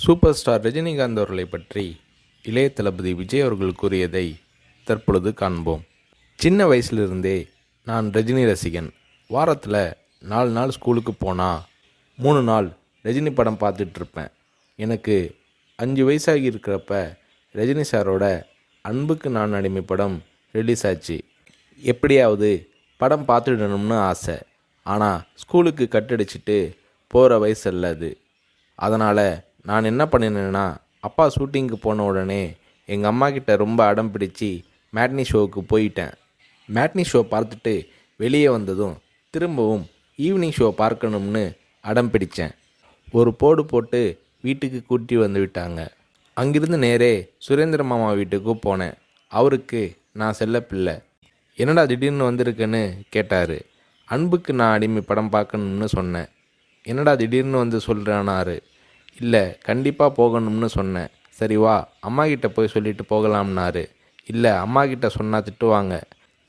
Super star Rajinikanth அவர்களை பற்றி இளைய தளபதி விஜய் அவர்கள் கூறியதை தற்பொழுது காண்போம். சின்ன வயசுலிருந்தே நான் ரஜினி ரசிகன். வாரத்தில் 4 நாள் ஸ்கூலுக்கு போனால் 3 நாள் ரஜினி படம் பார்த்துட்ருப்பேன். எனக்கு 5 வயசாகி இருக்கிறப்ப ரஜினி சாரோட அன்புக்கு நான் அடிமை படம் ரிலீஸ் ஆச்சு. எப்படியாவது படம் பார்த்துடணும்னு ஆசை. ஆனால் ஸ்கூலுக்கு கட்டடிச்சிட்டு போகிற வயசு அல்ல அது. அதனால் நான் என்ன பண்ணினேன்னா, அப்பா ஷூட்டிங்க்கு போன உடனே எங்கள் அம்மா கிட்ட ரொம்ப அடம் பிடிச்சி மேட்னி ஷோவுக்கு போயிட்டேன். மேட்னி ஷோ பார்த்துட்டு வெளியே வந்ததும் திரும்பவும் ஈவினிங் ஷோ பார்க்கணும்னு அடம் பிடித்தேன். ஒரு போடு போட்டு வீட்டுக்கு கூட்டி வந்து விட்டாங்க. அங்கிருந்து நேரே சுரேந்திர மாமா வீட்டுக்கு போனேன். அவருக்கு நான் செல்ல பிள்ளை. என்னடா திடீர்னு வந்திருக்கேன்னு கேட்டார். அன்புக்கு நான் அடிமை படம் பார்க்கணும்னு சொன்னேன். என்னடா திடீர்னு வந்து சொல்கிறானாரு. இல்லை, கண்டிப்பாக போகணும்னு சொன்னேன். சரி வா, அம்மா கிட்ட போய் சொல்லிட்டு போகலாம்னாரு. இல்லை, அம்மா கிட்ட சொன்னால் திட்டுவாங்க.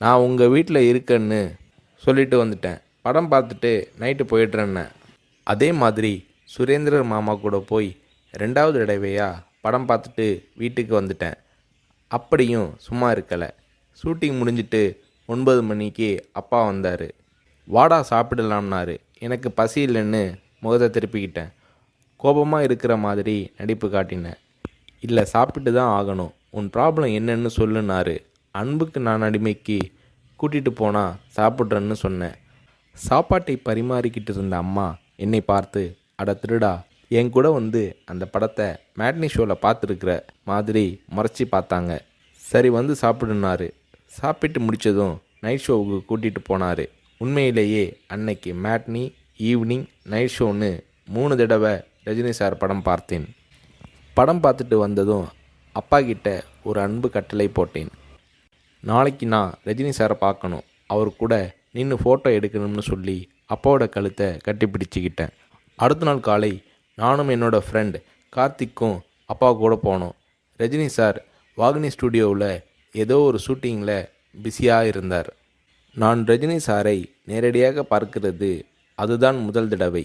நான் உங்கள் வீட்டில் இருக்கேன்னு சொல்லிட்டு வந்துட்டேன். படம் பார்த்துட்டு நைட்டு போயிடுறேன்னு. அதே மாதிரி சுரேந்திரர் மாமா கூட போய் 2வது தடவையாக படம் பார்த்துட்டு வீட்டுக்கு வந்துட்டேன். அப்படியும் சும்மா இருக்கலை. ஷூட்டிங் முடிஞ்சிட்டு 9 மணிக்கு அப்பா வந்தார். வாடா சாப்பிடலாம்னாரு. எனக்கு பசி இல்லைன்னு முகத்தை திருப்பிக்கிட்டேன். கோபமாக இருக்கிற மாதிரி நடிப்பு காட்டினேன். இல்லை, சாப்பிட்டு தான் ஆகணும். உன் ப்ராப்ளம் என்னன்னு சொல்லுனாரு. அன்புக்கு நான் அடிமைக்கு கூட்டிகிட்டு போனால் சாப்பிட்றேன்னு சொன்னேன். சாப்பாட்டை பரிமாறிக்கிட்டு இருந்த அம்மா என்னை பார்த்து, அட திருடா, என் கூட வந்து அந்த படத்தை மேட்னி ஷோவில் பார்த்துருக்குற மாதிரி முறைச்சி பார்த்தாங்க. சரி வந்து சாப்பிடுனாரு. சாப்பிட்டு முடித்ததும் நைட் ஷோவுக்கு கூட்டிகிட்டு போனார். உண்மையிலேயே அன்னைக்கு மேட்னி, ஈவினிங், நைட் ஷோன்னு 3 தடவை ரஜினி சார் படம் பார்த்தேன். படம் பார்த்துட்டு வந்ததும் அப்பா கிட்ட ஒரு அன்பு கட்டளை போட்டேன். நாளைக்கு நான் ரஜினி சாரை பார்க்கணும், அவர் கூட நின்று ஃபோட்டோ எடுக்கணும்னு சொல்லி அப்பாவோட கழுத்தை கட்டி பிடிச்சிக்கிட்டேன். அடுத்த நாள் காலை நானும் என்னோடய ஃப்ரெண்ட் கார்த்திக்கும் அப்பா கூட போனோம். ரஜினி சார் வாகினி ஸ்டுடியோவில் ஏதோ ஒரு ஷூட்டிங்கில் பிஸியாக இருந்தார். நான் ரஜினி சாரை நேரடியாக பார்க்கிறது அதுதான் முதல் தடவை.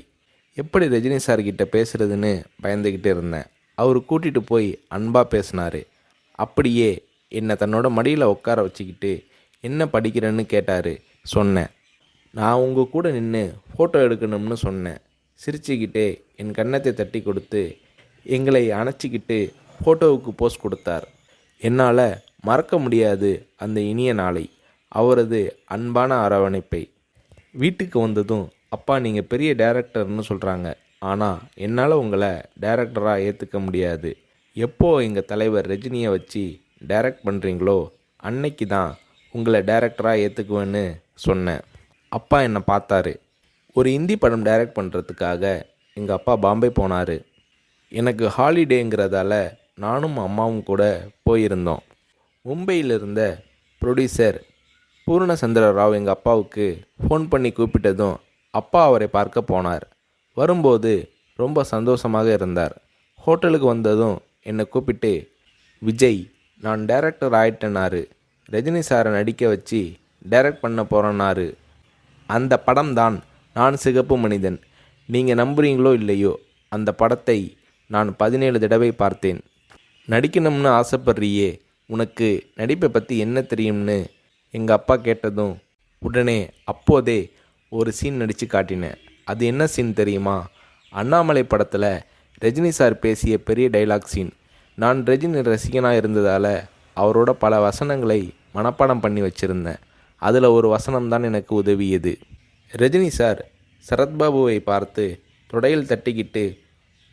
எப்படி ரஜினி சார்கிட்ட பேசுகிறதுன்னு பயந்துக்கிட்டு இருந்தேன். அவர் கூட்டிகிட்டு போய் அன்பாக பேசினார். அப்படியே என்னை தன்னோட மடியில் உட்கார வச்சுக்கிட்டு என்ன படிக்கிறேன்னு கேட்டார். சொன்னேன், நான் உங்கள் கூட நின்று ஃபோட்டோ எடுக்கணும்னு சொன்னேன். சிரிச்சுக்கிட்டே என் கன்னத்தை தட்டி கொடுத்து எங்களை அணைச்சிக்கிட்டு ஃபோட்டோவுக்கு போஸ் கொடுத்தார். என்னால் மறக்க முடியாது அந்த இனிய நாளை, அவரது அன்பான அரவணைப்பை. வீட்டுக்கு வந்ததும், அப்பா நீங்கள் பெரிய டைரக்டர்னு சொல்கிறாங்க, ஆனால் என்னால் உங்களை டைரக்டராக ஏற்றுக்க முடியாது. எப்போ எங்கள் தலைவர் ரஜினியை வச்சு டைரக்ட் பண்ணுறீங்களோ அன்னைக்கு தான் உங்களை டைரக்டராக ஏற்றுக்குவேன்னு சொன்னேன். அப்பா என்னை பார்த்தாரு. ஒரு ஹிந்தி படம் டைரக்ட் பண்ணுறதுக்காக எங்கள் அப்பா பாம்பே போனார். எனக்கு ஹாலிடேங்கிறதால நானும் அம்மாவும் கூட போயிருந்தோம். மும்பையில் இருந்த ப்ரொடியூசர் பூர்ணச்சந்திர ராவ் எங்கள் அப்பாவுக்கு ஃபோன் பண்ணி கூப்பிட்டதும் அப்பா அவரை பார்க்க போனார். வரும்போது ரொம்ப சந்தோஷமாக இருந்தார். ஹோட்டலுக்கு வந்ததும் என்னை கூப்பிட்டு, விஜய், நான் டைரக்டர் ஆயிட்டேனாரு. ரஜினி சாரை நடிக்க வச்சு டைரக்ட் பண்ண போகிறேன்னாரு. அந்த படம் தான் நான் சிகப்பு மனிதன். நீங்கள் நம்புறீங்களோ இல்லையோ, அந்த படத்தை நான் 17 தடவை பார்த்தேன். நடிக்கணும்னு ஆசைப்படுறியே, உனக்கு நடிப்பை பற்றி என்ன தெரியும்னு எங்கள் அப்பா கேட்டதும் உடனே அப்போதே ஒரு சீன் நடித்து காட்டினேன். அது என்ன சீன் தெரியுமா? அண்ணாமலை படத்தில் ரஜினி சார் பேசிய பெரிய டைலாக் சீன். நான் ரஜினி ரசிகனாக இருந்ததால் அவரோட பல வசனங்களை மனப்பாடம் பண்ணி வச்சுருந்தேன். அதில் ஒரு வசனம்தான் எனக்கு உதவியது. ரஜினி சார் சரத்பாபுவை பார்த்து தொடையில் தட்டிக்கிட்டு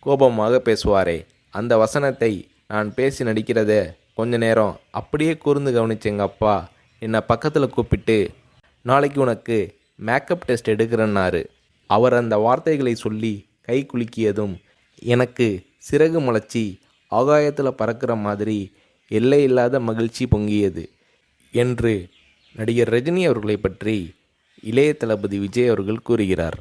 கோபமாக பேசுவாரே, அந்த வசனத்தை நான் பேசி நடிக்கிறத கொஞ்ச நேரம் அப்படியே கூர்ந்து கவனிச்ச எங்கள் அப்பா என்னை பக்கத்தில் கூப்பிட்டு, நாளைக்கு உனக்கு மேக்கப் டெஸ்ட் எடுக்கிறேன்னாரு. அவர் அந்த வார்த்தைகளை சொல்லி கை குலுக்கியதும் எனக்கு சிறகு முளைச்சி ஆகாயத்தில் பறக்கிற மாதிரி எல்லையில்லாத மகிழ்ச்சி பொங்கியது என்று நடிகர் ரஜினி அவர்களை பற்றி இளைய தளபதி விஜய் அவர்கள் கூறுகிறார்.